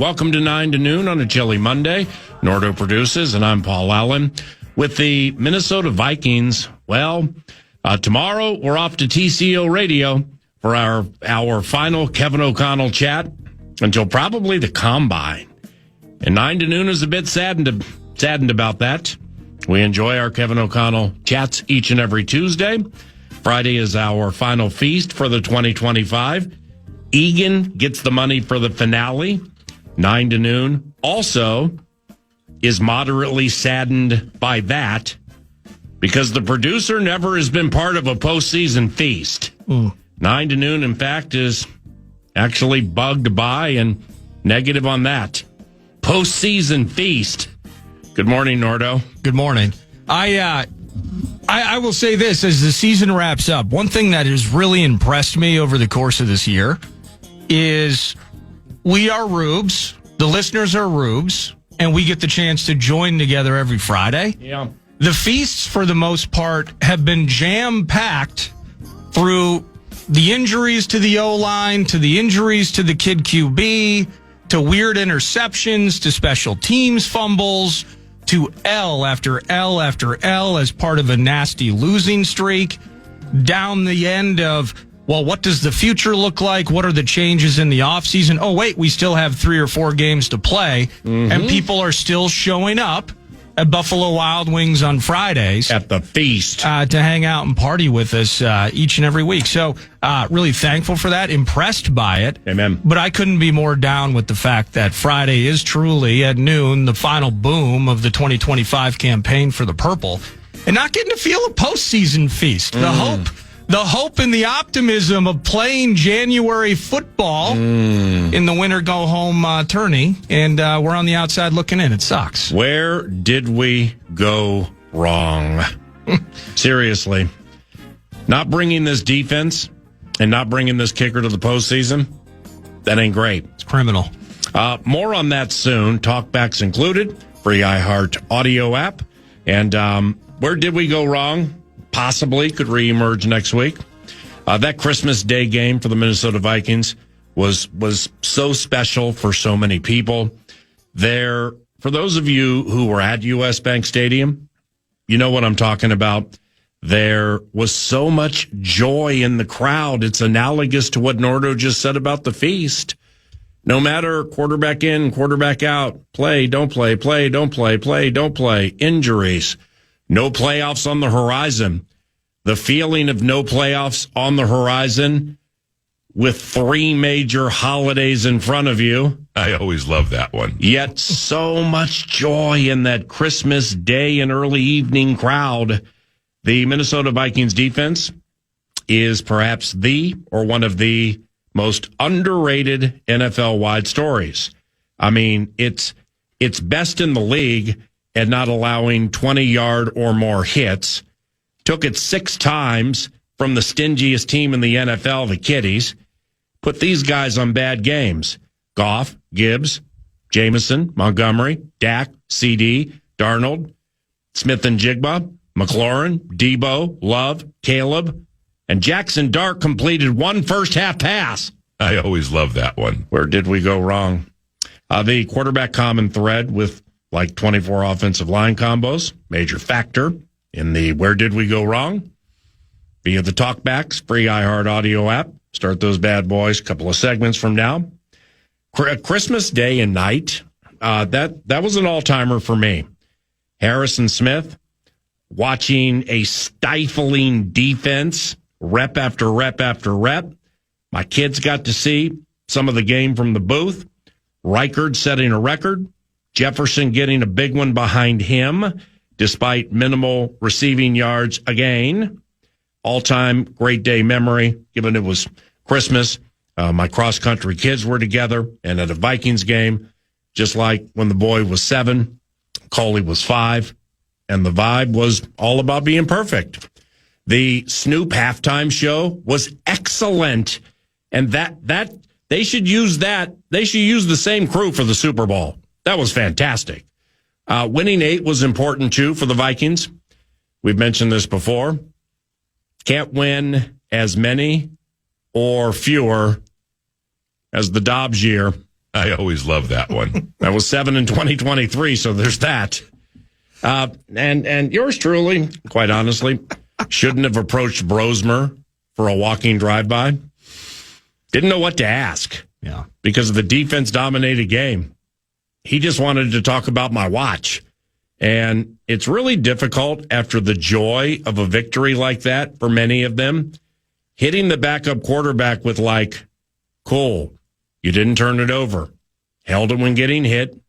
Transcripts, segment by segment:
Welcome to 9 to noon on a chilly Monday. Nordo produces, and I'm Paul Allen. With the Minnesota Vikings, tomorrow we're off to TCO Radio for our final Kevin O'Connell chat until probably the Combine. And 9 to noon is a bit saddened about that. We enjoy our Kevin O'Connell chats each and every Tuesday. Friday is our final feast for the 2025. Egan gets the money for the finale, 9 to noon. Also is moderately saddened by that because the producer never has been part of a postseason feast. 9 to noon, in fact, is actually bugged by and negative on that. Postseason feast. Good morning, Nordo. Good morning. I will say this as the season wraps up. One thing that has really impressed me over the course of this year is we are Rubes, the listeners are Rubes, and we get the chance to join together every Friday. Yeah. The feasts, for the most part, have been jam-packed through the injuries to the O-line, to the injuries to the kid QB, to weird interceptions, to special teams fumbles, to L after L after L as part of a nasty losing streak, down the end of, well, what does the future look like? What are the changes in the offseason? Oh, wait, we still have 3 or 4 games to play, and people are still showing up at Buffalo Wild Wings on Fridays. At the feast. To hang out and party with us each and every week. So really thankful for that, impressed by it. Amen. But I couldn't be more down with the fact that Friday is truly, at noon, the final boom of the 2025 campaign for the Purple. And not getting to feel a postseason feast. The hope and the optimism of playing January football in the winter go-home tourney. And we're on the outside looking in. It sucks. Where did we go wrong? Seriously. Not bringing this defense and not bringing this kicker to the postseason, that ain't great. It's criminal. More on that soon. Talkbacks included. Free iHeart audio app. And where did we go wrong? Possibly could reemerge next week. That Christmas Day game for the Minnesota Vikings was so special for so many people. For those of you who were at US Bank Stadium, you know what I'm talking about. There was so much joy in the crowd. It's analogous to what Nordo just said about the feast. No matter quarterback in, quarterback out, play, don't play, play, don't play, play, don't play, injuries. No playoffs on the horizon. The feeling of no playoffs on the horizon with 3 major holidays in front of you. I always love that one. Yet so much joy in that Christmas Day and early evening crowd. The Minnesota Vikings defense is perhaps one of the most underrated NFL-wide stories. I mean, it's best in the league at not allowing 20-yard or more hits. Took it 6 times from the stingiest team in the NFL, the Kitties. Put these guys on bad games. Goff, Gibbs, Jameson, Montgomery, Dak, CD, Darnold, Smith and Jigba, McLaurin, Debo, Love, Caleb, and Jackson Dart completed 1 first-half pass. I always love that one. Where did we go wrong? The quarterback common thread with like 24 offensive line combos, major factor in the where did we go wrong? Via the talkbacks, free iHeart audio app. Start those bad boys a couple of segments from now. Christmas Day and night, that was an all-timer for me. Harrison Smith watching a stifling defense, rep after rep after rep. My kids got to see some of the game from the booth. Reichard setting a record. Jefferson getting a big one behind him, despite minimal receiving yards again. All-time great day memory, given it was Christmas. My cross-country kids were together, and at a Vikings game, just like when the boy was 7, Coley was 5, and the vibe was all about being perfect. The Snoop halftime show was excellent, and that they should use that. They should use the same crew for the Super Bowl. That was fantastic. Winning 8 was important, too, for the Vikings. We've mentioned this before. Can't win as many or fewer as the Dobbs year. I always love that one. That was 7 in 2023, so there's that. And yours truly, quite honestly, shouldn't have approached Brosmer for a walking drive-by. Didn't know what to ask. Yeah. Because of the defense-dominated game. He just wanted to talk about my watch. And it's really difficult after the joy of a victory like that for many of them. Hitting the backup quarterback with like, cool, you didn't turn it over, held it when getting hit,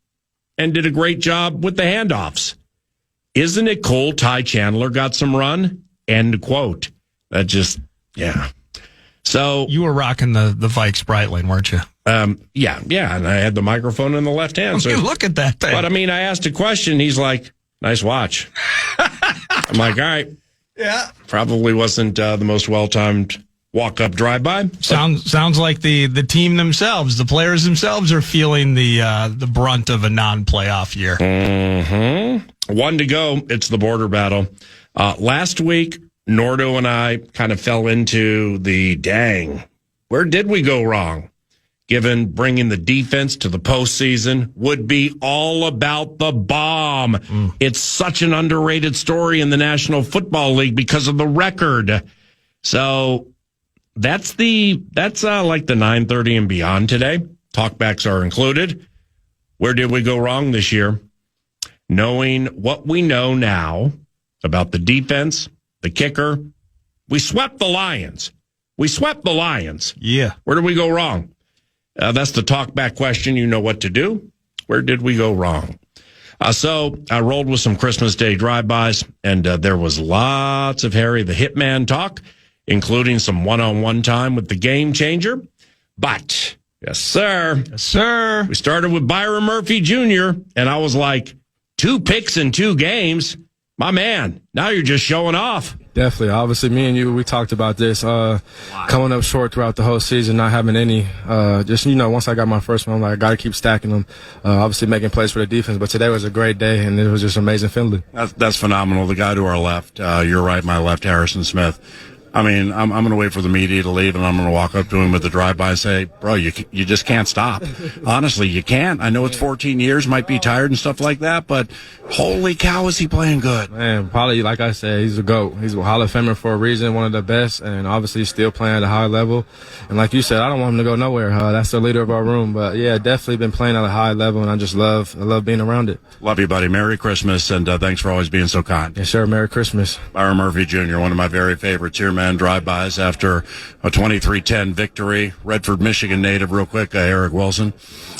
and did a great job with the handoffs. Isn't it cool Ty Chandler got some run? End quote. That just, yeah. So you were rocking the Vikes Breitling, weren't you? Yeah, and I had the microphone in the left hand. So, look at that thing. But I mean, I asked a question. He's like, "Nice watch." I'm like, "All right." Yeah. Probably wasn't the most well-timed walk-up drive-by. Sounds like the team themselves, the players themselves, are feeling the brunt of a non-playoff year. Mm-hmm. 1 to go. It's the border battle. Last week, Nordo and I kind of fell into the dang. Where did we go wrong? Given bringing the defense to the postseason would be all about the bomb. It's such an underrated story in the National Football League because of the record. So that's like the 9:30 and beyond today. Talkbacks are included. Where did we go wrong this year? Knowing what we know now about the defense, the kicker, we swept the Lions. Yeah. Where did we go wrong? That's the talkback question. You know what to do. Where did we go wrong? So I rolled with some Christmas Day drive-bys, and there was lots of Harry the Hitman talk, including some one-on-one time with the game changer. But, yes, sir. We started with Byron Murphy Jr., and I was like, 2 picks in 2 games? My man, now you're just showing off. Definitely. Obviously, me and you, we talked about this, coming up short throughout the whole season, not having any. Once I got my first one, I'm like, I got to keep stacking them. Obviously making plays for the defense. But today was a great day, and it was just amazing feeling. That's phenomenal. The guy to our left, you're right, my left, Harrison Smith. I mean, I'm going to wait for the media to leave, and I'm going to walk up to him with the drive-by and say, bro, you just can't stop. Honestly, you can't. I know it's 14 years, might be tired and stuff like that, but holy cow, is he playing good. Man, probably, like I said, he's a GOAT. He's a Hall of Famer for a reason, one of the best, and obviously still playing at a high level. And like you said, I don't want him to go nowhere. That's the leader of our room. But, yeah, definitely been playing at a high level, and I just love being around it. Love you, buddy. Merry Christmas, and thanks for always being so kind. Yes, sir. Merry Christmas. Byron Murphy Jr., one of my very favorites here, man. Drive-bys after a 23-10 victory. Redford, Michigan native, real quick, Eric Wilson.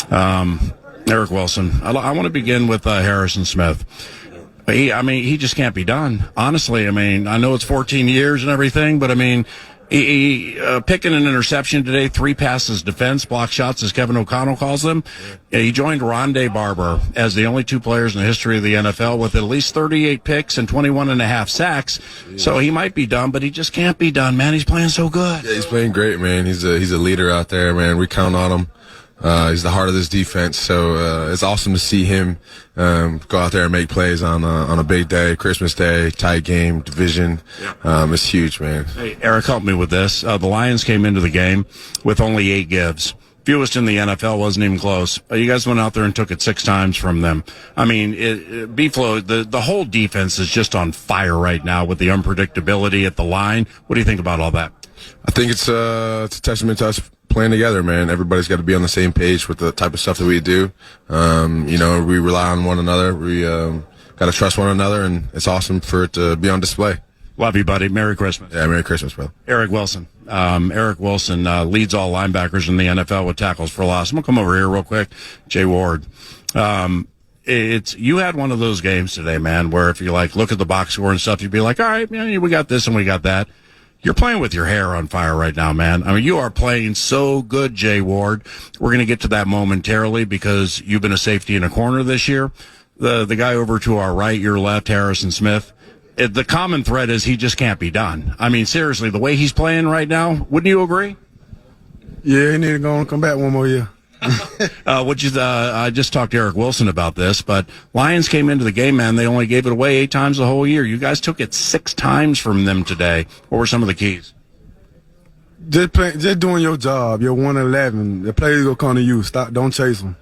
Eric Wilson. I want to begin with Harrison Smith. He just can't be done. Honestly, I know it's 14 years and everything, but he picking an interception today, 3 passes defense, block shots, as Kevin O'Connell calls them. He joined Rondé Barber as the only 2 players in the history of the NFL with at least 38 picks and 21.5 sacks. So he might be done, but he just can't be done, man. He's playing so good. Yeah, he's playing great, man. He's a leader out there, man. We count on him. He's the heart of this defense, so it's awesome to see him go out there and make plays on a big day, Christmas Day, tight game, division. It's huge, man. Hey, Eric, help me with this. The Lions came into the game with only 8 gives. Fewest in the NFL, wasn't even close. You guys went out there and took it 6 times from them. B-Flow, the whole defense is just on fire right now with the unpredictability at the line. What do you think about all that? I think it's a testament to us playing together, man. Everybody's got to be on the same page with the type of stuff that we do. We rely on one another. We got to trust one another, and it's awesome for it to be on display. Love you, buddy. Merry Christmas. Yeah, Merry Christmas, brother. Eric Wilson. Eric Wilson leads all linebackers in the NFL with tackles for loss. I'm going to come over here real quick. Jay Ward. You had one of those games today, man, where if you look at the box score and stuff, you'd be like, all right, we got this and we got that. You're playing with your hair on fire right now, man. You are playing so good, Jay Ward. We're going to get to that momentarily because you've been a safety in a corner this year. The guy over to our right, your left, Harrison Smith, the common thread is he just can't be done. Seriously, the way he's playing right now, wouldn't you agree? Yeah, he need to go and come back one more year. I just talked to Eric Wilson about this, but Lions came into the game, man. They only gave it away 8 times the whole year. You guys took it 6 times from them today. What were some of the keys? Just doing your job. You're 111. The players will come to you. Don't chase them.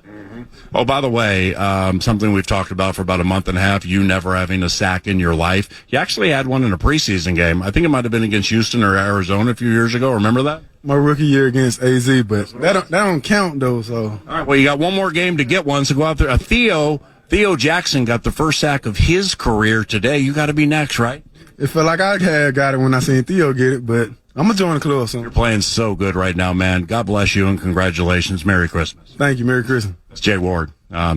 Oh, by the way, something we've talked about for about a month and a half, you never having a sack in your life. You actually had one in a preseason game. I think it might have been against Houston or Arizona a few years ago. Remember that? My rookie year against AZ, but that don't count, though. So. All right, well, you got one more game to get one, so go out there. Theo Jackson got the first sack of his career today. You got to be next, right? It felt like I had got it when I seen Theo get it, but I'm going to join the club soon. You're playing so good right now, man. God bless you and congratulations. Merry Christmas. Thank you. Merry Christmas. It's Jay Ward,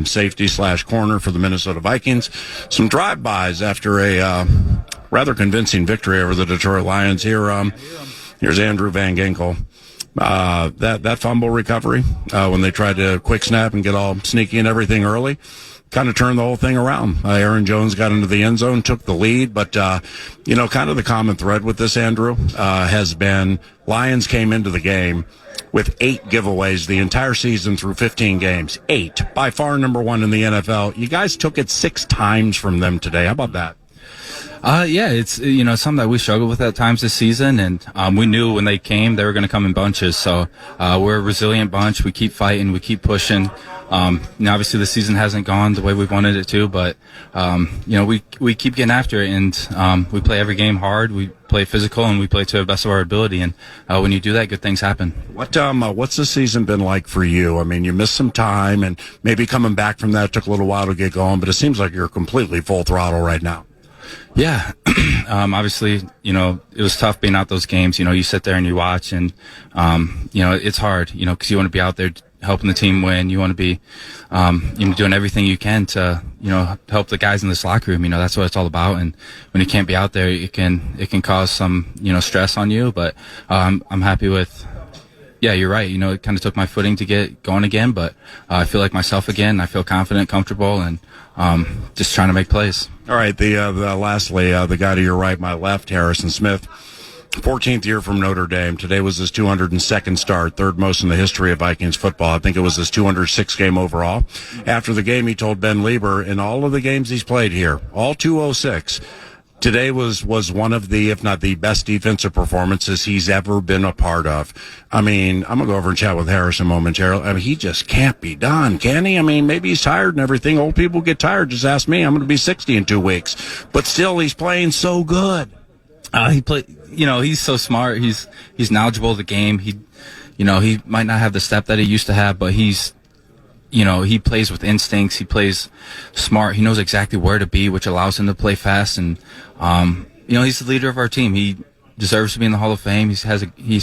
safety/corner for the Minnesota Vikings. Some drive-bys after a rather convincing victory over the Detroit Lions. Here's Andrew Van Ginkel. That fumble recovery, when they tried to quick snap and get all sneaky and everything early, kind of turned the whole thing around. Aaron Jones got into the end zone, took the lead, but, kind of the common thread with this, Andrew, has been Lions came into the game with 8 giveaways the entire season through 15 games. 8. By far number 1 in the NFL. You guys took it 6 times from them today. How about that? Yeah, it's, something that we struggled with at times this season, and we knew when they came, they were going to come in bunches. So we're a resilient bunch. We keep fighting. We keep pushing. Obviously the season hasn't gone the way we wanted it to, but, we keep getting after it, and we play every game hard. We play physical, and we play to the best of our ability. And when you do that, good things happen. What's the season been like for you? I mean, you missed some time, and maybe coming back from that took a little while to get going, but it seems like you're completely full throttle right now. Yeah. Obviously, it was tough being out those games. You sit there and you watch, and, it's hard, because you want to be out there helping the team win. You want to be, doing everything you can to, help the guys in this locker room. That's what it's all about. And when you can't be out there, it can cause some, stress on you. But, I'm happy with, yeah, you're right. It kind of took my footing to get going again, but I feel like myself again. I feel confident, comfortable, and just trying to make plays. All right. Lastly, the guy to your right, my left, Harrison Smith, 14th year from Notre Dame. Today was his 202nd start, third most in the history of Vikings football. I think it was his 206th game overall. After the game, he told Ben Lieber, in all of the games he's played here, all 206. Today was one of the, if not the best defensive performances he's ever been a part of. I mean, I'm going to go over and chat with Harrison momentarily. I mean, he just can't be done, can he? I mean, maybe he's tired and everything. Old people get tired. Just ask me. I'm going to be 60 in 2 weeks. But still, he's playing so good. He's so smart. He's knowledgeable of the game. He might not have the step that he used to have, but he plays with instincts. He plays smart. He knows exactly where to be, which allows him to play fast. And, he's the leader of our team. He deserves to be in the Hall of Fame. He's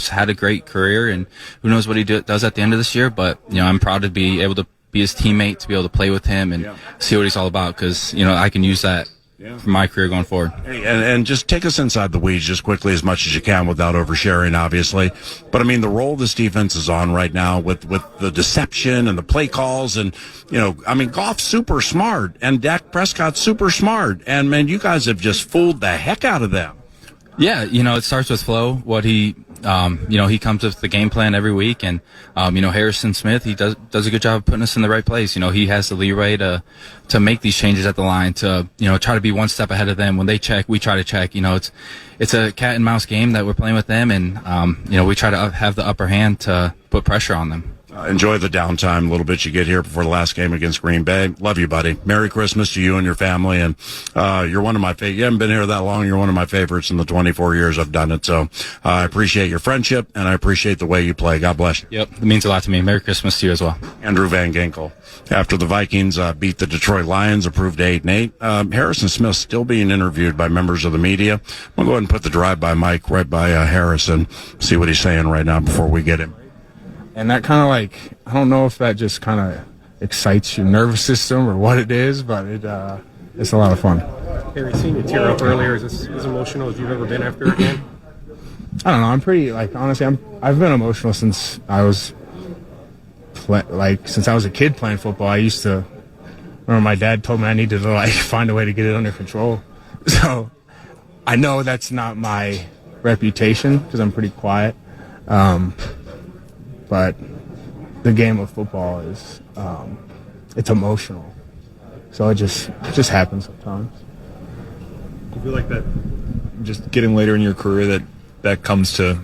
had a great career, and who knows what he does at the end of this year. But, I'm proud to be able to be his teammate, to be able to play with him and see what he's all about. 'Cause, I can use that for my career going forward. Hey, and just take us inside the weeds just quickly as much as you can without oversharing, obviously. But I mean, the role this defense is on right now with the deception and the play calls, and Goff's super smart and Dak Prescott's super smart, and man, you guys have just fooled the heck out of them. Yeah, it starts with Flo. What he comes with the game plan every week, and Harrison Smith, he does a good job of putting us in the right place. He has the leeway to make these changes at the line, to try to be one step ahead of them. When they check, we try to check. It's a cat and mouse game that we're playing with them, and we try to have the upper hand to put pressure on them. Enjoy the downtime a little bit you get here before the last game against Green Bay. Love you, buddy. Merry Christmas to you and your family. And you're one of my favorites. You haven't been here that long. You're one of my favorites in the 24 years I've done it. So I appreciate your friendship, and I appreciate the way you play. God bless you. Yep, it means a lot to me. Merry Christmas to you as well. Andrew Van Ginkel. After the Vikings beat the Detroit Lions, improved to 8-8, Harrison Smith still being interviewed by members of the media. We'll go ahead and put the drive-by mic right by Harrison, see what he's saying right now before we get him. And that kind of I don't know if that just kind of excites your nervous system or what it is, but it's a lot of fun. Harry, seeing you tear up earlier, is this as emotional as you've ever been after a game? I don't know. I'm pretty, honestly, I've been emotional since I was, since I was a kid playing football. I used to, remember my dad told me I needed to, find a way to get it under control. So I know that's not my reputation because I'm pretty quiet. But the game of football is, it's emotional. So it just happens sometimes. Do you feel like that just getting later in your career that comes to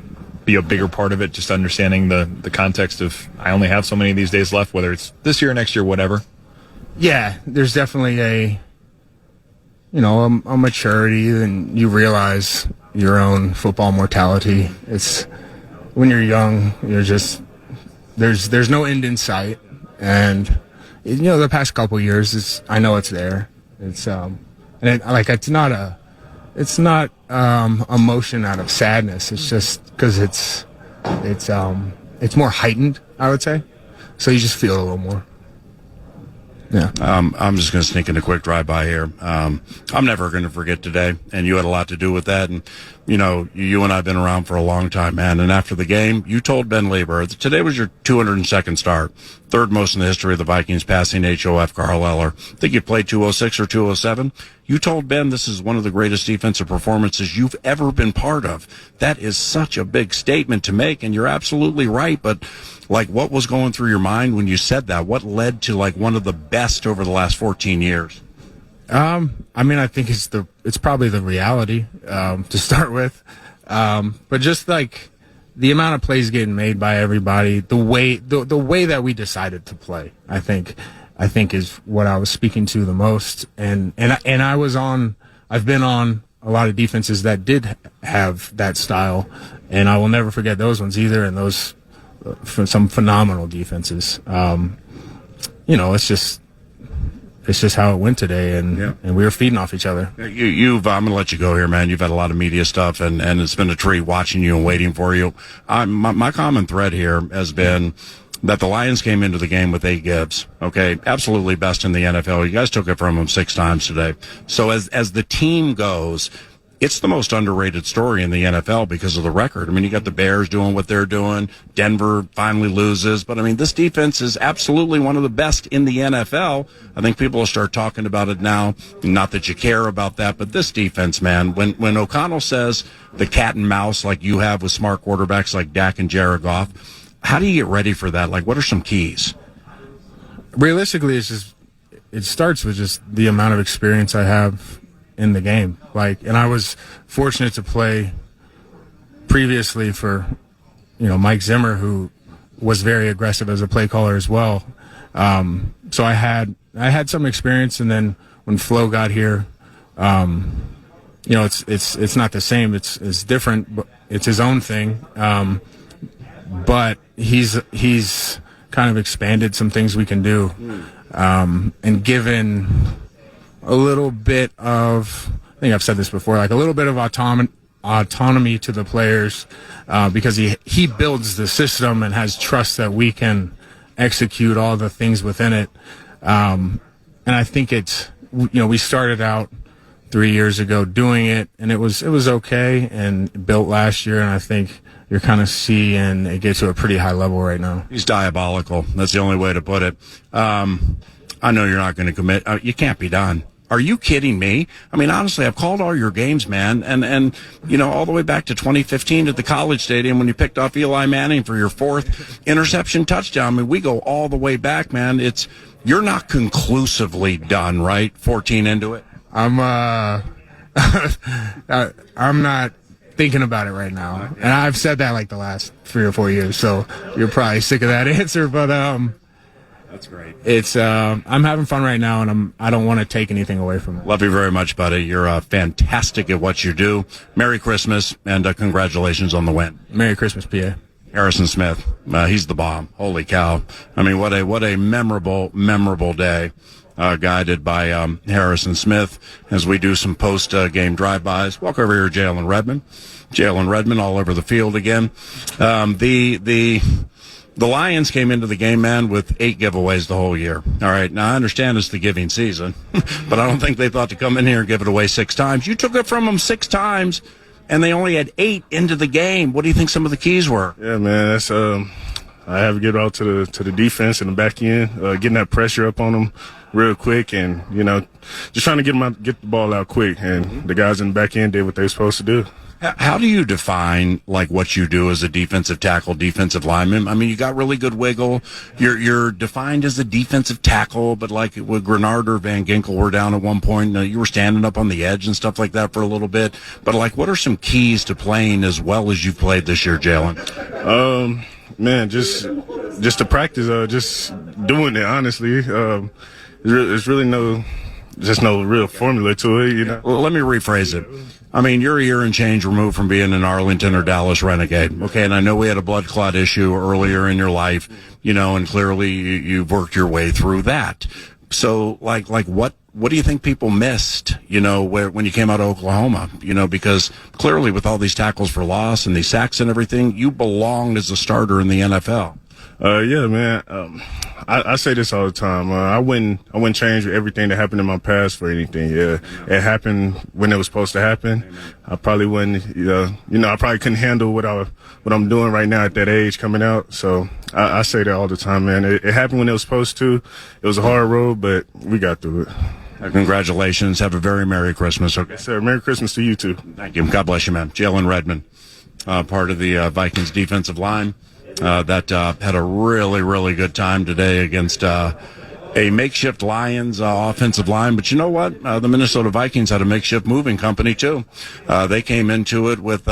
be a bigger part of it, just understanding the context of I only have so many of these days left, whether it's this year, next year, whatever? Yeah, there's definitely a maturity, and you realize your own football mortality. It's when you're young, you're just there's no end in sight, and the past couple years, I know it's there. It's it's not emotion out of sadness. It's just because it's more heightened, I would say. So you just feel it a little more. Yeah. I'm just going to sneak in a quick drive-by here. I'm never going to forget today, and you had a lot to do with that. And, you and I have been around for a long time, man. And after the game, you told Ben Lieber, today was your 202nd start, third most in the history of the Vikings passing HOF Carl Eller. I think you played 206 or 207. You told Ben this is one of the greatest defensive performances you've ever been part of. That is such a big statement to make, and you're absolutely right. But, what was going through your mind when you said that? What led to, one of the best over the last 14 years? I think it's probably the reality, to start with. But just the amount of plays getting made by everybody, the way that we decided to play, I think is what I was speaking to the most. And I've been on a lot of defenses that did have that style, and I will never forget those ones either. And those, for some phenomenal defenses. It's just how it went today, and we were feeding off each other. I'm going to let you go here, man. You've had a lot of media stuff, and it's been a treat watching you and waiting for you. My common thread here has been that the Lions came into the game with 8 Gibbs. Okay, absolutely best in the NFL. You guys took it from him 6 times today. So as the team goes, it's the most underrated story in the NFL because of the record. You got the Bears doing what they're doing. Denver finally loses. But, this defense is absolutely one of the best in the NFL. I think people will start talking about it now. Not that you care about that, but this defense, man, when O'Connell says the cat and mouse like you have with smart quarterbacks like Dak and Jared Goff, how do you get ready for that? What are some keys? Realistically, it starts with just the amount of experience I have in the game. And I was fortunate to play previously for, Mike Zimmer, who was very aggressive as a play caller as well. So I had some experience, and then when Flo got here, it's not the same. It's different, but it's his own thing. But he's kind of expanded some things we can do, and given a little bit of, I think I've said this before, a little bit of autonomy to the players, because he builds the system and has trust that we can execute all the things within it. And I think we started out 3 years ago doing it, and it was okay and built last year, and I think you're kind of seeing it get to a pretty high level right now. He's diabolical. That's the only way to put it. I know you're not going to commit. You can't be done. Are you kidding me? Honestly, I've called all your games, man. And all the way back to 2015 at the College Stadium when you picked off Eli Manning for your 4th interception touchdown. We go all the way back, man. You're not conclusively done, right? 14 into it. I'm not thinking about it right now. And I've said that the last 3 or 4 years. So you're probably sick of that answer, but, that's great. It's I'm having fun right now, and I don't want to take anything away from it. Love you very much, buddy. You're fantastic at what you do. Merry Christmas, and congratulations on the win. Merry Christmas, PA. Harrison Smith, he's the bomb. Holy cow! What a memorable day, guided by Harrison Smith. As we do some post game drive-bys. Walk over here, Jalen Redmond, all over the field again. The Lions came into the game, man, with 8 giveaways the whole year. All right, now I understand it's the giving season, but I don't think they thought to come in here and give it away 6 times. You took it from them 6 times, and they only had 8 into the game. What do you think some of the keys were? Yeah, man, that's I have to get out to the defense and the back end, getting that pressure up on them real quick, and just trying to get the ball out quick. And the guys in the back end did what they were supposed to do. How do you define like what you do as a defensive tackle, defensive lineman? I mean, you got really good wiggle. You're defined as a defensive tackle, but like with Grenard or Van Ginkel were down at one point, you were standing up on the edge and stuff like that for a little bit. But like, what are some keys to playing as well as you've played this year, Jalen? Man, just to practice, just doing it. Honestly, there's really no real formula to it. Well, let me rephrase it. I mean, you're a year and change removed from being an Arlington or Dallas Renegade. Okay. And I know we had a blood clot issue earlier in your life, and clearly you've worked your way through that. So like what do you think people missed, when you came out of Oklahoma, because clearly with all these tackles for loss and these sacks and everything, you belonged as a starter in the NFL. Yeah, man. I say this all the time. I wouldn't change everything that happened in my past for anything. Yeah, it happened when it was supposed to happen. I probably wouldn't, I probably couldn't handle what I'm doing right now at that age coming out. So I say that all the time, man. It happened when it was supposed to. It was a hard road, but we got through it. Congratulations. Have a very Merry Christmas. Okay, yes, sir. Merry Christmas to you too. Thank you. God bless you, man. Jalen Redmond, part of the Vikings defensive line. That had a really, really good time today against a makeshift Lions offensive line. But you know what? The Minnesota Vikings had a makeshift moving company, too. They came into it with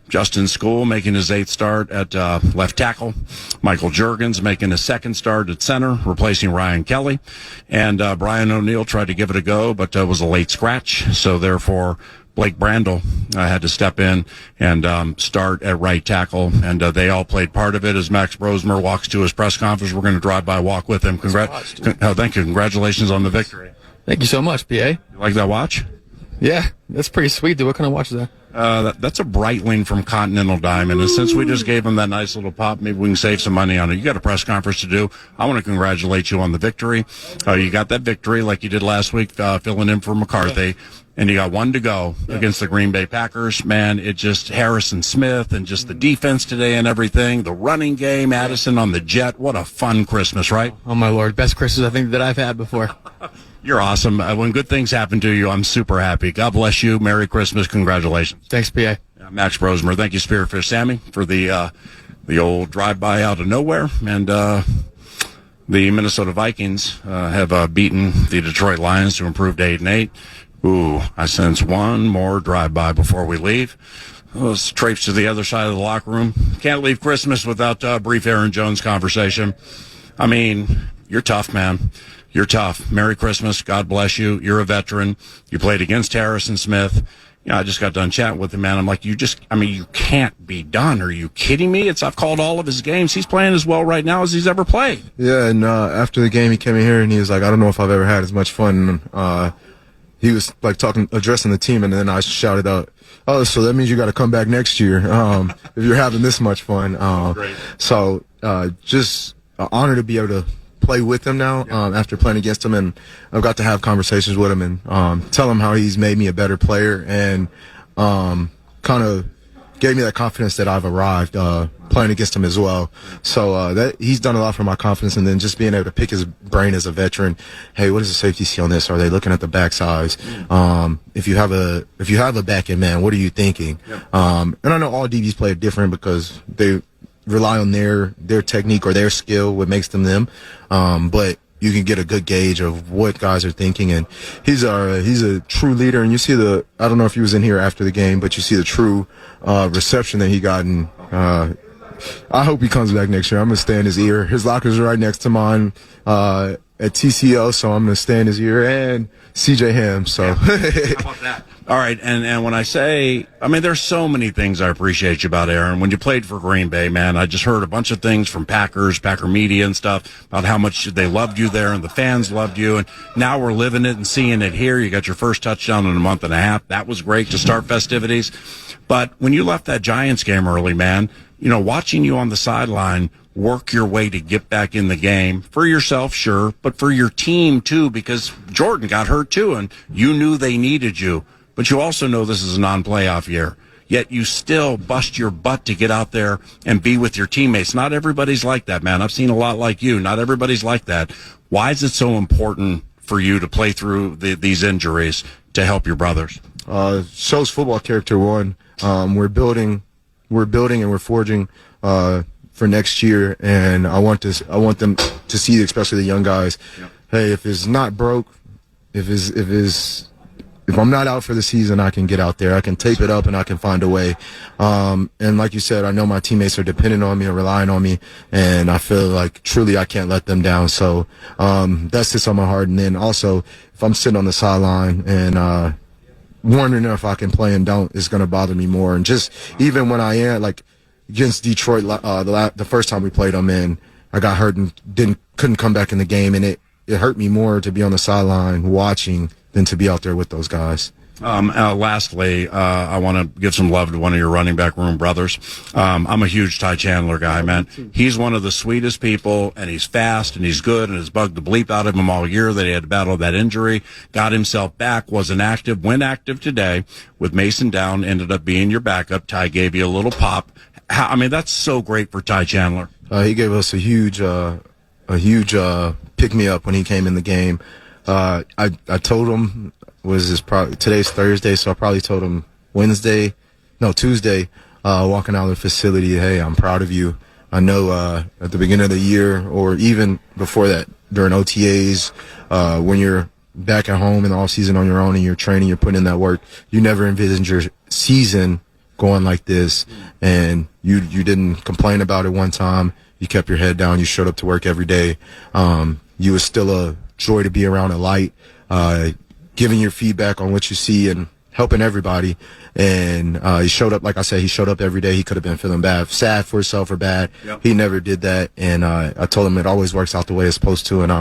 Justin School making his 8th start at left tackle, Michael Juergens making his 2nd start at center, replacing Ryan Kelly, and Brian O'Neill tried to give it a go, but was a late scratch. So, therefore, Blake Brandel had to step in and start at right tackle, and they all played part of it. As Max Brosmer walks to his press conference, we're going to drive by, walk with him. Thank you. Congratulations on the victory. Thank you so much, PA. You like that watch? Yeah, that's pretty sweet, dude. What kind of watch is that? That's a Breitling from Continental Diamond. And since we just gave him that nice little pop, maybe we can save some money on it. You got a press conference to do. I want to congratulate you on the victory. You got that victory like you did last week, filling in for McCarthy. And you got one to go against the Green Bay Packers. Man, it just Harrison Smith and just the defense today and everything. The running game, Addison on the jet. What a fun Christmas, right? Oh, my Lord. Best Christmas I think that I've had before. You're awesome. When good things happen to you, I'm super happy. God bless you. Merry Christmas. Congratulations. Thanks, PA. Max Brosmer. Thank you, Spearfish Sammy, for the old drive-by out of nowhere. And the Minnesota Vikings have beaten the Detroit Lions to improve to 8-8. Ooh, I sense one more drive-by before we leave. Let's traipse to the other side of the locker room. Can't leave Christmas without a brief Aaron Jones conversation. I mean, you're tough, man. You're tough. Merry Christmas. God bless you. You're a veteran. You played against Harrison Smith. I just got done chatting with him, man. I'm like, you can't be done. Are you kidding me? I've called all of his games. He's playing as well right now as he's ever played. Yeah, and after the game, he came in here and he was like, I don't know if I've ever had as much fun. He was like addressing the team, and then I shouted out, "Oh, so that means you got to come back next year if you're having this much fun." Great. So just an honor to be able to play with him now after playing against him, and I've got to have conversations with him and tell him how he's made me a better player and kind of gave me that confidence that I've arrived playing against him as well. So that he's done a lot for my confidence, and then just being able to pick his brain as a veteran. Hey, what does the safety see on this? Are they looking at the back sides? If you have a back end man, what are you thinking? And I know all DBs play different because they rely on their technique or their skill, what makes them. But you can get a good gauge of what guys are thinking, and he's a true leader. And you see I don't know if he was in here after the game, but you see the true reception that he got. And I hope he comes back next year. I'm gonna stay in his ear. His locker's right next to mine at TCO, so I'm gonna stay in his ear, and CJ Ham. So how about that? All right, and when I say, there's so many things I appreciate you about Aaron. When you played for Green Bay, man, I just heard a bunch of things from Packer media and stuff about how much they loved you there and the fans loved you. And now we're living it and seeing it here. You got your first touchdown in a month and a half. That was great to start festivities. But when you left that Giants game early, man, watching you on the sideline work your way to get back in the game for yourself, sure, but for your team too, because Jordan got hurt too, and you knew they needed you. But you also know this is a non-playoff year. yet you still bust your butt to get out there and be with your teammates. Not everybody's like that, man. I've seen a lot like you. Not everybody's like that. Why is it so important for you to play through these injuries to help your brothers? Shows football character, one. We're building and we're forging for next year, and I want them to see, especially the young guys. Yep. Hey, if it's not broke, if I'm not out for the season, I can get out there. I can tape it up and I can find a way. And like you said, I know my teammates are dependent on me and relying on me, and I feel like truly I can't let them down. So that's just on my heart. And then also, if I'm sitting on the sideline and wondering if I can play and don't, it's going to bother me more. And just even when I am, like against Detroit, the first time we played them, and I got hurt and couldn't come back in the game, and it hurt me more to be on the sideline watching than to be out there with those guys. Lastly, I want to give some love to one of your running back room brothers. I'm a huge Ty Chandler guy, man. He's one of the sweetest people, and he's fast, and he's good, and it's bugged the bleep out of him all year that he had to battle that injury, got himself back, wasn't active, went active today with Mason down, ended up being your backup. Ty gave you a little pop. That's so great for Ty Chandler. He gave us a huge pick-me-up when he came in the game. I told him, today's Thursday, so I probably told him Tuesday, walking out of the facility, hey, I'm proud of you. I know at the beginning of the year, or even before that, during OTAs, when you're back at home in the off-season on your own and you're training, you're putting in that work, you never envisioned your season going like this, and you didn't complain about it one time. You kept your head down. You showed up to work every day. You was still a joy to be around, a light, giving your feedback on what you see and helping everybody. And he showed up, like I said, he showed up every day. He could have been feeling bad, sad for himself or bad. Yep. He never did that. And I told him it always works out the way it's supposed to, and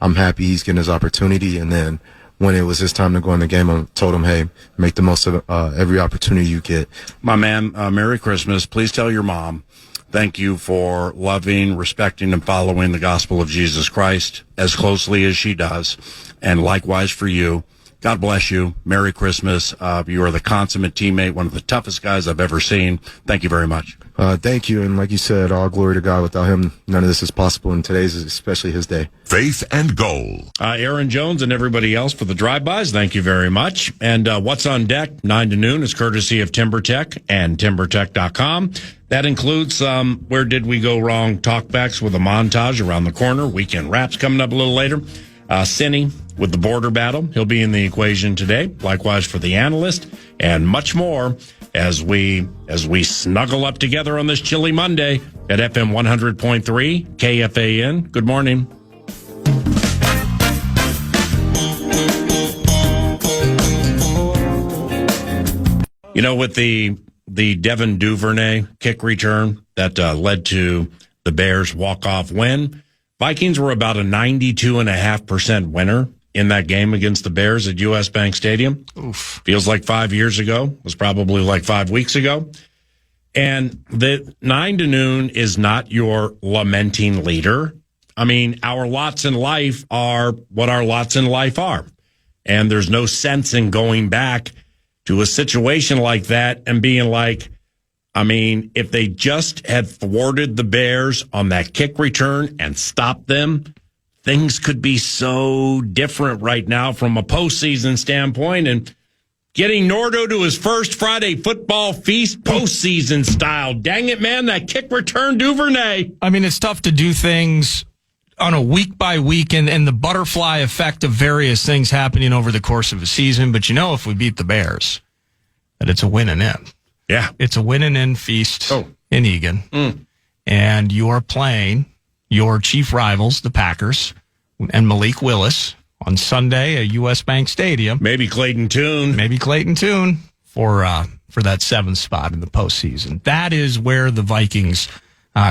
I'm happy he's getting his opportunity. And then when it was his time to go in the game, I told him, hey, make the most of every opportunity you get. My man, Merry Christmas. Please tell your mom thank you for loving, respecting, and following the gospel of Jesus Christ as closely as she does. And likewise for you. God bless you. Merry Christmas. You are the consummate teammate, one of the toughest guys I've ever seen. Thank you very much. Thank you. And like you said, all glory to God. Without him, none of this is possible. And today's is especially his day. Faith and Goal. Aaron Jones and everybody else for the drive-bys. Thank you very much. And what's on deck, 9 to noon, is courtesy of TimberTech and TimberTech.com. That includes Where Did We Go Wrong talkbacks with a montage around the corner. Weekend wraps coming up a little later. Cinny with the border battle. He'll be in the equation today. Likewise for the analyst and much more as we snuggle up together on this chilly Monday at FM 100.3 KFAN. Good morning. You know, with the Devin Duvernay kick return that led to the Bears' walk-off win, Vikings were about a 92.5% winner in that game against the Bears at US Bank Stadium. Oof. Feels like 5 years ago. Was probably like 5 weeks ago. And the 9 to noon is not your lamenting leader. I mean, our lots in life are what our lots in life are. And there's no sense in going back to a situation like that and being like, I mean, if they just had thwarted the Bears on that kick return and stopped them, things could be so different right now from a postseason standpoint. And getting Nordo to his first Friday football feast postseason style. Dang it, man, that kick return Duvernay. I mean, it's tough to do things on a week by week and the butterfly effect of various things happening over the course of a season. But if we beat the Bears, that it's a win and in. Yeah. It's a win and in feast in Egan. And you are playing your chief rivals, the Packers, and Malik Willis on Sunday at US Bank Stadium. Maybe Clayton Tune for that 7th spot in the postseason. That is where the Vikings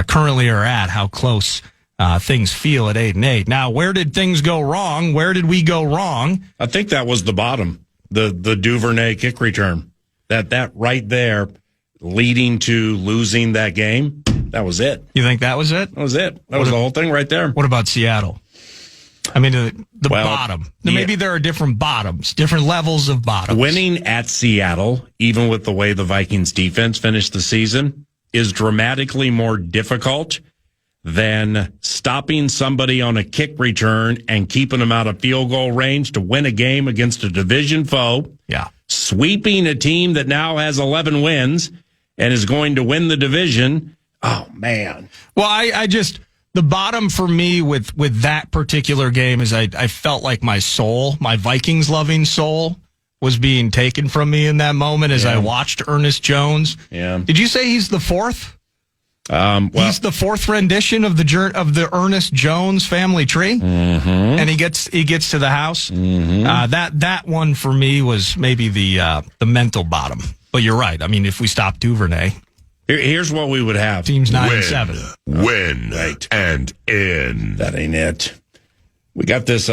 currently are at, how close things feel at 8-8. Now, where did things go wrong? Where did we go wrong? I think that was the bottom, the Duvernay kick return. That right there leading to losing that game, that was it. You think that was it? That was it. That was the whole thing right there. What about Seattle? I mean, the bottom. Maybe there are different bottoms, different levels of bottoms. Winning at Seattle, even with the way the Vikings defense finished the season, is dramatically more difficult than stopping somebody on a kick return and keeping them out of field goal range to win a game against a division foe. Yeah. Sweeping a team that now has 11 wins and is going to win the division. Oh, man. Well, I just, the bottom for me with that particular game is I felt like my soul, my Vikings loving soul, was being taken from me in that moment as I watched Ernest Jones. Yeah. Did you say he's the fourth? Well, he's the fourth rendition of the Ernest Jones family tree, and he gets to the house. That one for me was maybe the mental bottom. But you're right. I mean, if we stop Duvernay, here's what we would have: teams 9-7, win, and in. That ain't it. We got this.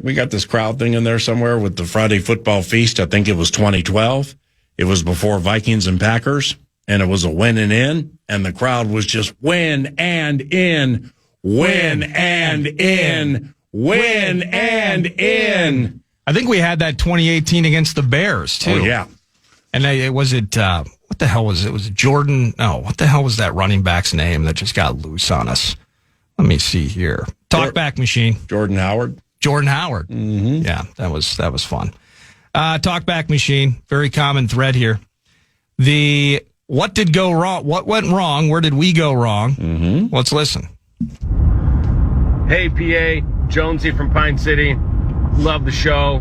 We got this crowd thing in there somewhere with the Friday Football Feast. I think it was 2012. It was before Vikings and Packers. And it was a win and in, and the crowd was just win and in, win and in, win and in. I think we had that 2018 against the Bears, too. Oh, yeah. And what the hell was it? Was it Jordan? No, what the hell was that running back's name that just got loose on us? Let me see here. Talkback machine. Jordan Howard. Mm-hmm. Yeah, that was fun. Talkback machine, very common thread here. What did go wrong? What went wrong? Where did we go wrong? Let's listen. Hey, PA, Jonesy from Pine City. Love the show.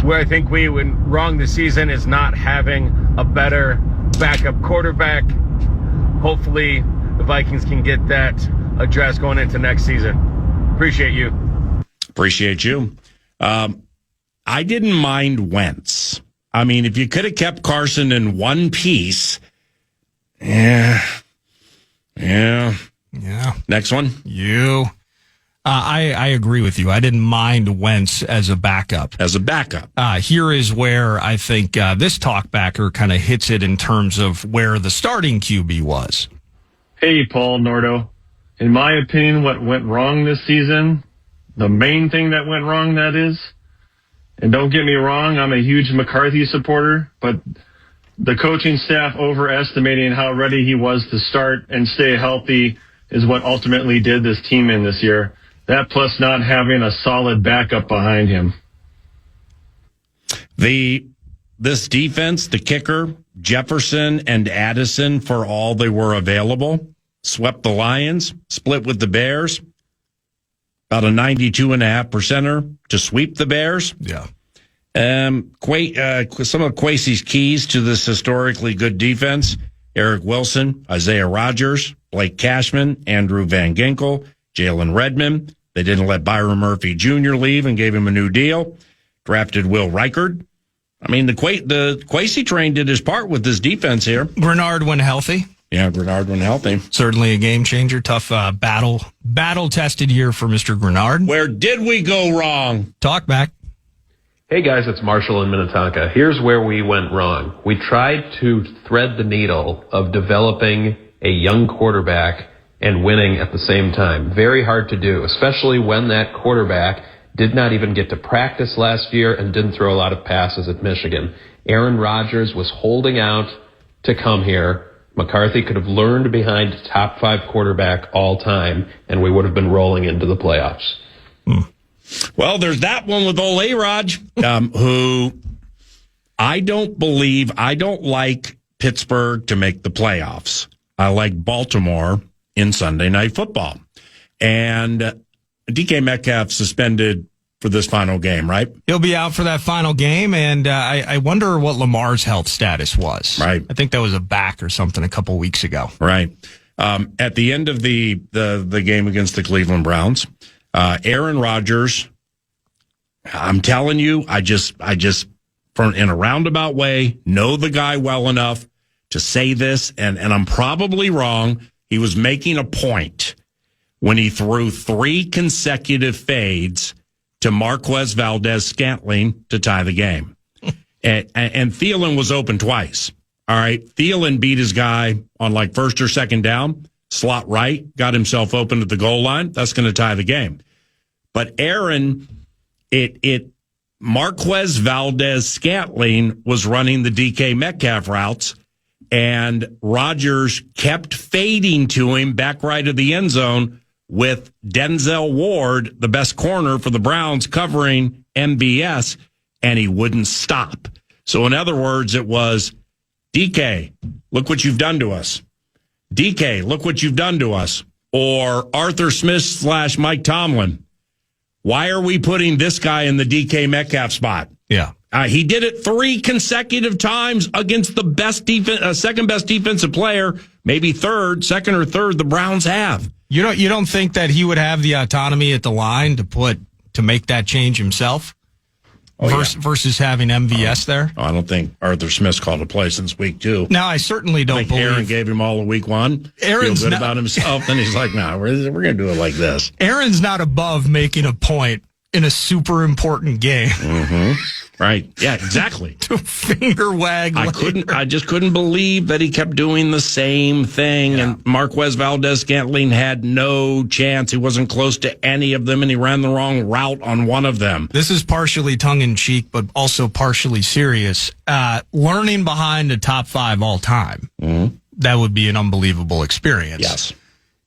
Where I think we went wrong this season is not having a better backup quarterback. Hopefully, the Vikings can get that addressed going into next season. Appreciate you. Appreciate you. I didn't mind Wentz. I mean, if you could have kept Carson in one piece, yeah. Next one. I agree with you. I didn't mind Wentz as a backup. Here is where I think this talkbacker kind of hits it in terms of where the starting QB was. Hey, Paul Nordo. In my opinion, what went wrong this season, the main thing that went wrong, that is, and don't get me wrong, I'm a huge McCarthy supporter, but the coaching staff overestimating how ready he was to start and stay healthy is what ultimately did this team in this year. That plus not having a solid backup behind him. This defense, the kicker, Jefferson and Addison, for all they were available, swept the Lions, split with the Bears. About a 92.5% to sweep the Bears. Yeah. Some of Kwesi's keys to this historically good defense: Eric Wilson, Isaiah Rodgers, Blake Cashman, Andrew Van Ginkel, Jalen Redmond. They didn't let Byron Murphy Jr. leave and gave him a new deal. Drafted Will Reichard. I mean, the Kwesi train did his part with this defense here. Grenard when healthy. Yeah, Grenard when healthy. Certainly a game changer. Tough battle-tested year for Mr. Grenard. Where did we go wrong? Talk back. Hey guys, it's Marshall in Minnetonka. Here's where we went wrong. We tried to thread the needle of developing a young quarterback and winning at the same time. Very hard to do, especially when that quarterback did not even get to practice last year and didn't throw a lot of passes at Michigan. Aaron Rodgers was holding out to come here. McCarthy could have learned behind top 5 quarterback all time, and we would have been rolling into the playoffs. Well, there's that one with old A-Rod, who I don't like Pittsburgh to make the playoffs. I like Baltimore in Sunday Night Football. And DK Metcalf suspended for this final game, right? He'll be out for that final game, and I wonder what Lamar's health status was. Right. I think that was a back or something a couple weeks ago. Right. At the end of the game against the Cleveland Browns, Aaron Rodgers, I'm telling you, I just in a roundabout way, know the guy well enough to say this, and I'm probably wrong. He was making a point when he threw 3 consecutive fades to Marquez Valdez-Scantling to tie the game. and Thielen was open twice. All right. Thielen beat his guy on like first or second down, slot right, got himself open at the goal line. That's going to tie the game. But Aaron, Marquez Valdez-Scantling was running the DK Metcalf routes, and Rodgers kept fading to him back right of the end zone with Denzel Ward, the best corner for the Browns, covering MBS, and he wouldn't stop. So in other words, it was, DK, look what you've done to us. DK, look what you've done to us. Or Arthur Smith / Mike Tomlin. Why are we putting this guy in the DK Metcalf spot? Yeah. He did it 3 consecutive times against the best second best defensive player, maybe second or third the Browns have. You don't think that he would have the autonomy at the line to make that change himself? Versus having MVS there? I don't think Arthur Smith's called a play since week 2. No, I certainly don't believe. Aaron gave him all of week 1. Aaron's feel good about himself, and he's like, nah, we're going to do it like this. Aaron's not above making a point in a super important game. Mm-hmm. Right. Yeah, exactly. To finger wag. I just couldn't believe that he kept doing the same thing. Yeah. And Marquez Valdez-Scantling had no chance. He wasn't close to any of them, and he ran the wrong route on one of them. This is partially tongue-in-cheek, but also partially serious. Learning behind a top 5 all time, that would be an unbelievable experience. Yes.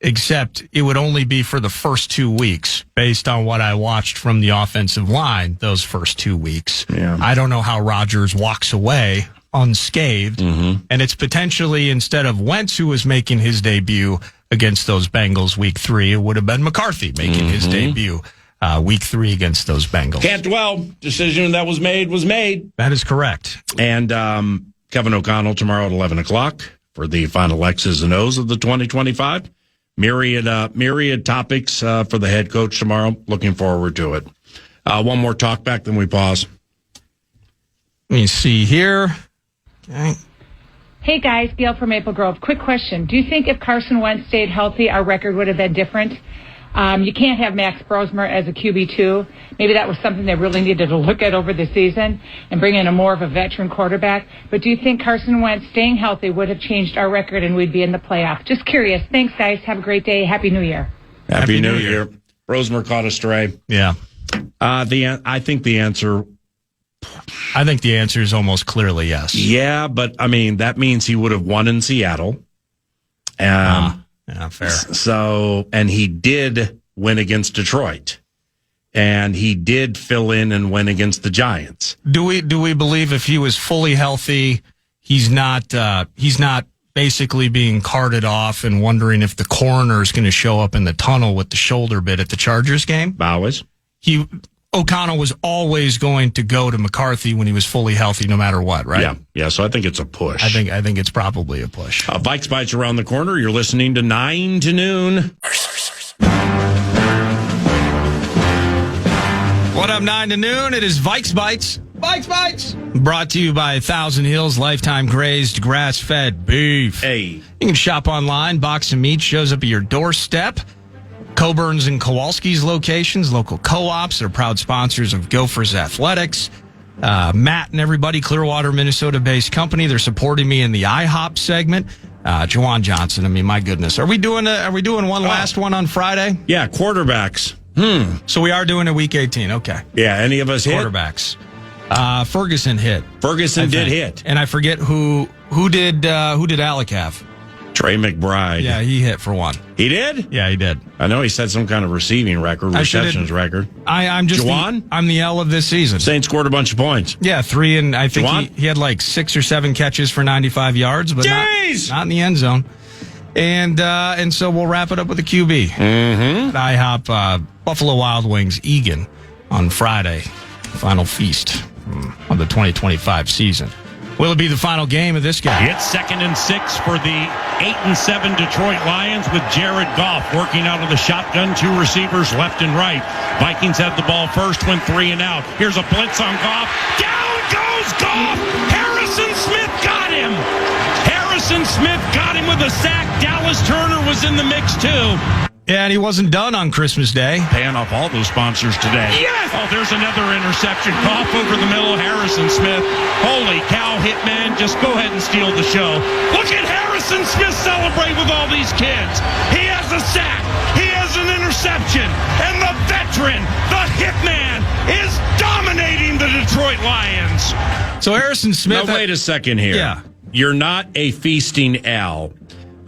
Except it would only be for the first 2 weeks based on what I watched from the offensive line those first 2 weeks. Yeah. I don't know how Rodgers walks away unscathed. Mm-hmm. And it's potentially, instead of Wentz, who was making his debut against those Bengals week 3, it would have been McCarthy making his debut week 3 against those Bengals. Can't dwell. Decision that was made. That is correct. And Kevin O'Connell tomorrow at 11 o'clock for the final X's and O's of the 2025. Myriad topics for the head coach tomorrow. Looking forward to it. One more talk back, then we pause. Let me see here. Okay. Hey guys, Gail from Maple Grove. Quick question. Do you think if Carson Wentz stayed healthy, our record would have been different? You can't have Max Brosmer as a QB2. Maybe that was something they really needed to look at over the season and bring in a more of a veteran quarterback. But do you think Carson Wentz staying healthy would have changed our record and we'd be in the playoff? Just curious. Thanks, guys. Have a great day. Happy New Year. Happy New Year. Brosmer caught a stray. Yeah. I think the answer is almost clearly yes. Yeah, but I mean, that means he would have won in Seattle. Yeah, fair. So, and he did win against Detroit, and he did fill in and win against the Giants. Do we believe if he was fully healthy, he's not basically being carted off and wondering if the coroner is going to show up in the tunnel with the shoulder bit at the Chargers game? Always. O'Connell was always going to go to McCarthy when he was fully healthy, no matter what, right? Yeah. So I think it's a push. I think it's probably a push. Vikes Bites around the corner. You're listening to 9 to noon. What up, 9 to noon? It is Vikes Bites. Vikes Bites. Brought to you by Thousand Hills Lifetime Grazed Grass-Fed Beef. Hey. You can shop online. Box of meat shows up at your doorstep. Coburn's and Kowalski's locations, local co-ops are proud sponsors of Gophers Athletics. Matt and everybody, Clearwater, Minnesota-based company. They're supporting me in the IHOP segment. Jawan Johnson, I mean, my goodness. Are we doing one last one on Friday? Yeah, quarterbacks. So we are doing a week 18. Okay. Yeah, any of us hit? Quarterbacks. Ferguson hit. Ferguson did hit. And I forget who did Alec have? Trey McBride. Yeah, he hit for one. He did? Yeah, he did. I know he set some kind of receiving record, receptions record. I'm just Juwan? I'm the L of this season. Saints scored a bunch of points. Yeah, 3, and I think he had like 6 or 7 catches for 95 yards, but not in the end zone. And so we'll wrap it up with a QB. Mm-hmm. IHOP Buffalo Wild Wings Egan on Friday. Final feast of the 2025 season. Will it be the final game of this game? It's 2nd and 6 for the 8-7 Detroit Lions with Jared Goff working out of the shotgun, 2 receivers left and right. Vikings had the ball first, went 3 and out. Here's a blitz on Goff. Down goes Goff! Harrison Smith got him! Harrison Smith got him with a sack. Dallas Turner was in the mix too. Yeah, and he wasn't done on Christmas Day. Paying off all those sponsors today. Yes! Oh, there's another interception. Goff over the middle. Harrison Smith. Holy cow, Hitman. Just go ahead and steal the show. Look at Harrison Smith celebrate with all these kids. He has a sack. He has an interception. interception, and the veteran, the hitman, is dominating the Detroit Lions. So Harrison Smith. Now, wait a second here. Yeah. You're not a feasting Al,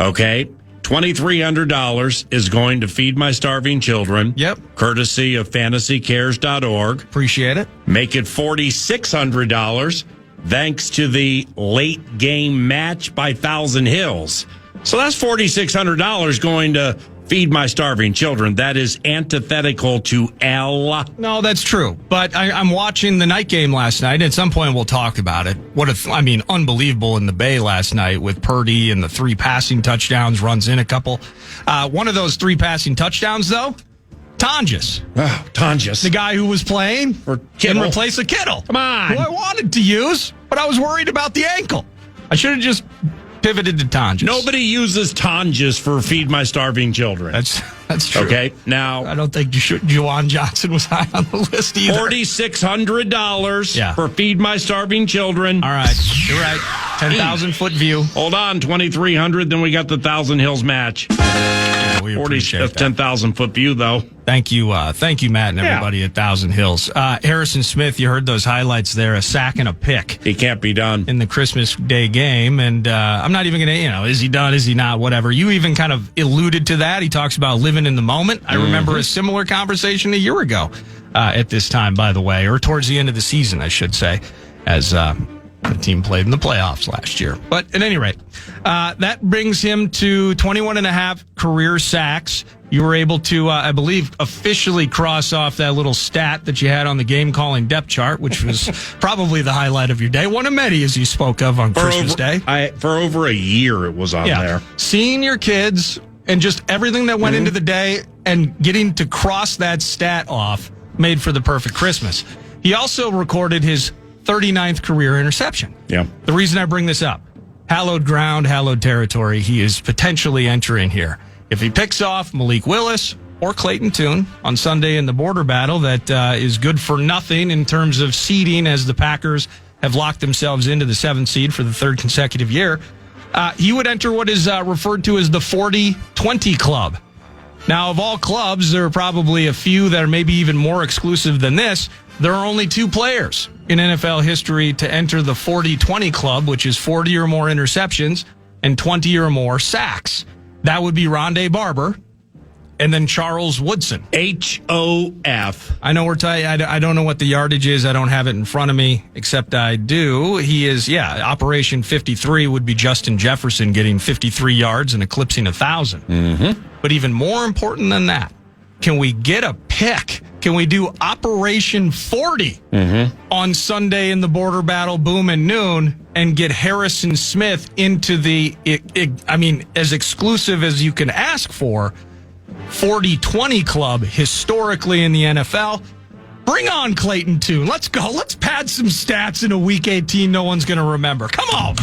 okay? $2,300 is going to Feed My Starving Children. Yep. Courtesy of fantasycares.org. Appreciate it. Make it $4,600 thanks to the late game match by Thousand Hills. So that's $4,600 going to Feed My Starving Children. That is antithetical to Al. No, that's true. But I'm watching the night game last night. At some point, we'll talk about it. Unbelievable in the Bay last night with Purdy and the 3 passing touchdowns, runs in a couple. One of those 3 passing touchdowns, though, Tonjes. Oh, Tonjes. The guy who was playing in replace of Kittle. Come on. Who I wanted to use, but I was worried about the ankle. I should have just pivoted to Tonjes. Nobody uses Tonjes for Feed My Starving Children. That's true. Okay, now I don't think Juwan Johnson was high on the list either. $4,600 for Feed My Starving Children. All right, you're right. 10,000-foot view. Hold on, 2,300. Then we got the Thousand Hills match. Yeah, we appreciate that. 10,000-foot view, though. Thank you, Matt, and everybody at Thousand Hills. Harrison Smith, you heard those highlights there, a sack and a pick. He can't be done. In the Christmas Day game, and I'm not even going to, is he done, is he not, whatever. You even kind of alluded to that. He talks about living in the moment. I remember a similar conversation a year ago at this time, by the way, or towards the end of the season, I should say, as the team played in the playoffs last year. But at any rate, that brings him to 21.5 career sacks. You were able to, I believe, officially cross off that little stat that you had on the game calling depth chart, which was probably the highlight of your day. One of many, as you spoke of on Christmas Day. For over a year, it was on there. Seeing your kids and just everything that went into the day and getting to cross that stat off made for the perfect Christmas. He also recorded his 39th career interception. Yeah. The reason I bring this up, hallowed ground, hallowed territory, he is potentially entering here. If he picks off Malik Willis or Clayton Tune on Sunday in the border battle, that is good for nothing in terms of seeding, as the Packers have locked themselves into the 7th seed for the 3rd consecutive year. He would enter what is referred to as the 40-20 club. Now, of all clubs, there are probably a few that are maybe even more exclusive than this. There are only 2 players in NFL history to enter the 40-20 club, which is 40 or more interceptions and 20 or more sacks. That would be Rondé Barber and then Charles Woodson. HOF. I know I don't know what the yardage is. I don't have it in front of me, except I do. He is, Operation 53 would be Justin Jefferson getting 53 yards and eclipsing 1,000. Mm-hmm. But even more important than that, can we get a pick? Can we do Operation 40 on Sunday in the border battle, boom and noon, and get Harrison Smith into the, as exclusive as you can ask for, 40-20 club historically in the NFL? Bring on Clayton Tune. Let's go. Let's pad some stats in a Week 18 no one's going to remember. Come on.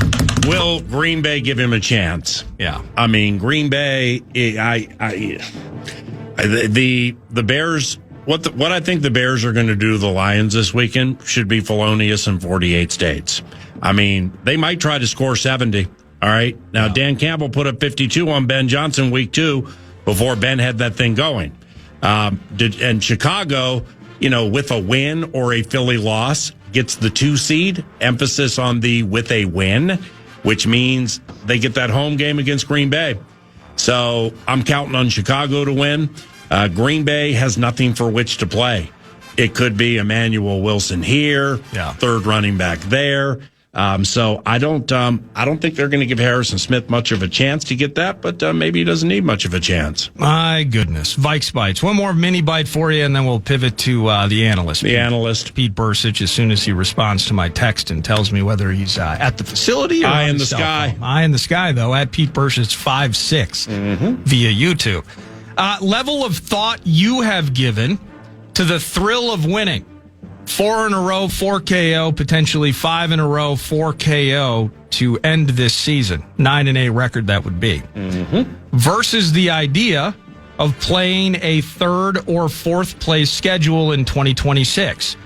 Will Green Bay give him a chance? Yeah. I mean, Green Bay, the Bears, what I think the Bears are going to do to the Lions this weekend should be felonious in 48 states. I mean, they might try to score 70. All right. Now, Dan Campbell put up 52 on Ben Johnson week 2 before Ben had that thing going. And Chicago, with a win or a Philly loss, gets the 2 seed, emphasis on the with a win, which means they get that home game against Green Bay. So I'm counting on Chicago to win. Green Bay has nothing for which to play. It could be Emmanuel Wilson here, third running back there. So I don't think they're going to give Harrison Smith much of a chance to get that, but maybe he doesn't need much of a chance. My goodness. Vikes Bites. One more mini bite for you, and then we'll pivot to the analyst. Pete Bursich, as soon as he responds to my text and tells me whether he's at the facility or Eye in the sky. Eye in the sky, though, at Pete Bursich 56 via YouTube. Level of thought you have given to the thrill of winning. 4 in a row, 4 KO, potentially 5 in a row, 4 KO to end this season. 9-8 record that would be. Versus the idea of playing a 3rd or 4th place schedule in 2026.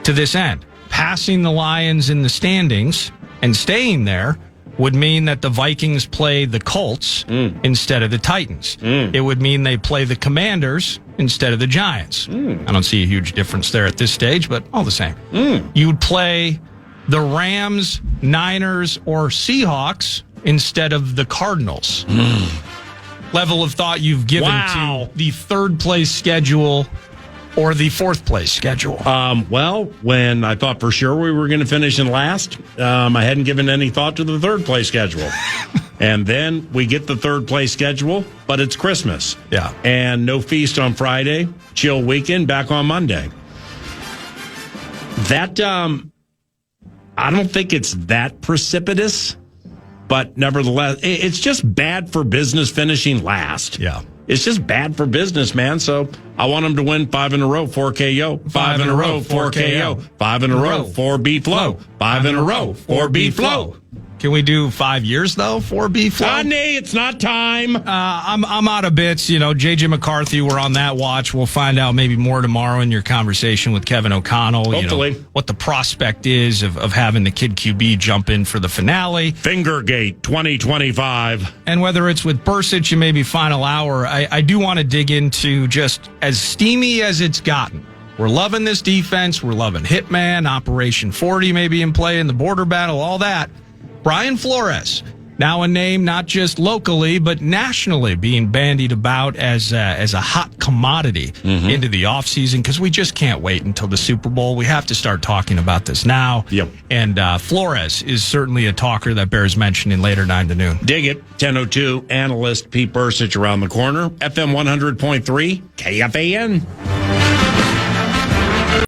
To this end, passing the Lions in the standings and staying there, would mean that the Vikings play the Colts instead of the Titans. It would mean they play the Commanders instead of the Giants. I don't see a huge difference there at this stage, but all the same. You would play the Rams, Niners, or Seahawks instead of the Cardinals. Level of thought you've given to the third place schedule or the fourth place schedule? Well, when I thought for sure we were going to finish in last, I hadn't given any thought to the third place schedule. And then we get the third place schedule, but it's Christmas. Yeah. And no feast on Friday, chill weekend, back on Monday. That, I don't think it's that precipitous, but nevertheless, it's just bad for business finishing last. Yeah. It's just bad for business, man. So I want them to win 5 in a row, 4 KO. 5 in a row, 4 KO. 5 in a row, 4 B flow. 5 in a row, 4 B flow. Can we do 5 years, though, 4B flow? Nay, it's not time. I'm out of bits. You know, J.J. McCarthy, we're on that watch. We'll find out maybe more tomorrow in your conversation with Kevin O'Connell. Hopefully. You know, what the prospect is of having the kid QB jump in for the finale. Fingergate 2025. And whether it's with Bursich and maybe final hour, I do want to dig into just as steamy as it's gotten. We're loving this defense. We're loving Hitman, Operation 40 maybe in play in the border battle, all that. Brian Flores, now a name not just locally, but nationally being bandied about as a hot commodity into the offseason because we just can't wait until the Super Bowl. We have to start talking about this now. Yep. And Flores is certainly a talker that bears mentioning later 9 to noon. Dig it. 10:02, analyst Pete Bursich around the corner. FM 100.3, KFAN.